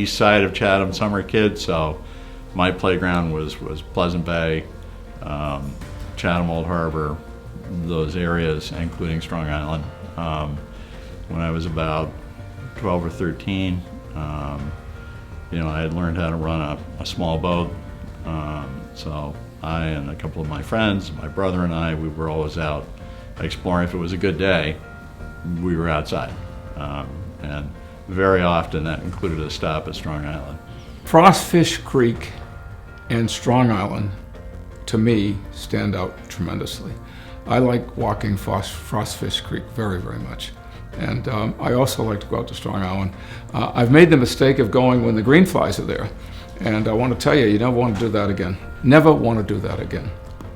east side of Chatham summer kid, so my playground was Pleasant Bay, Chatham Old Harbor, those areas, including Strong Island. When I was about 12 or 13, I had learned how to run a small boat. So I and a couple of my friends, my brother and I, we were always out exploring. If it was a good day, we were outside. And very often that included a stop at Strong Island. Frostfish Creek and Strong Island, to me, stand out tremendously. I like walking Frostfish Creek very, very much. And I also like to go out to Strong Island. I've made the mistake of going when the green flies are there. And I want to tell you, you never want to do that again. Never want to do that again.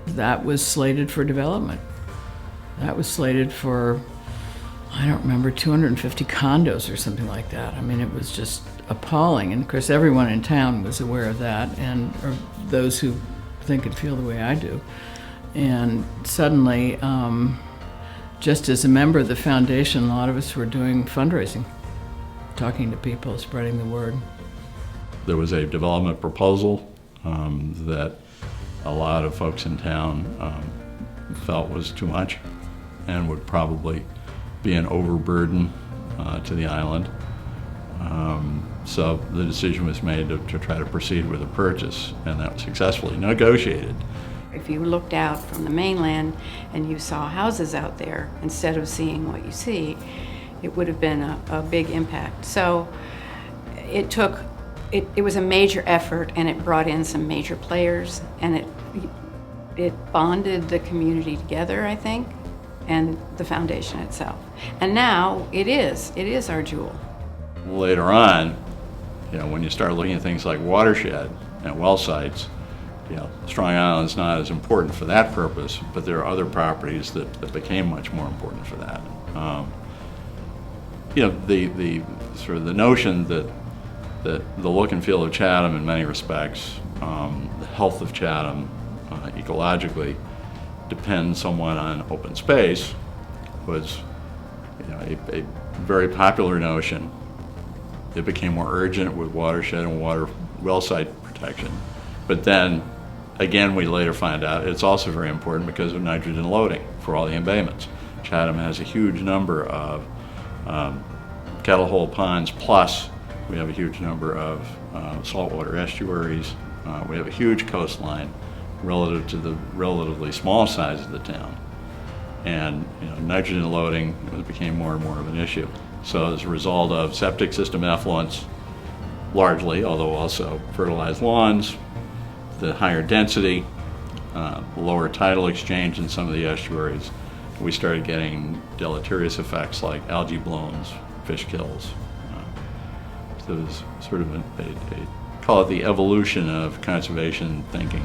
That was slated for development. That was slated for, I don't remember, 250 condos or something like that. I mean, it was just appalling. And of course, everyone in town was aware of that, or those who think and feel the way I do. And suddenly, just as a member of the foundation, a lot of us were doing fundraising, talking to people, spreading the word. There was a development proposal that a lot of folks in town felt was too much and would probably be an overburden to the island. So the decision was made to try to proceed with a purchase, and that was successfully negotiated. If you looked out from the mainland and you saw houses out there, instead of seeing what you see, it would have been a big impact. So it was a major effort, and it brought in some major players, and it bonded the community together, I think, and the foundation itself. And now it is our jewel. Later on, when you start looking at things like watershed and well sites, Strong Island's not as important for that purpose, but there are other properties that became much more important for that. The sort of the notion that the look and feel of Chatham in many respects, the health of Chatham ecologically depends somewhat on open space was a very popular notion. It became more urgent with watershed and well site protection. But then, again, we later find out it's also very important because of nitrogen loading for all the embayments. Chatham has a huge number of kettle hole ponds, plus we have a huge number of saltwater estuaries. We have a huge coastline relative to the relatively small size of the town. And nitrogen loading became more and more of an issue. So as a result of septic system effluents, largely, although also fertilized lawns, the higher density, lower tidal exchange in some of the estuaries, we started getting deleterious effects like algae blooms, fish kills. So it was sort of call it the evolution of conservation thinking.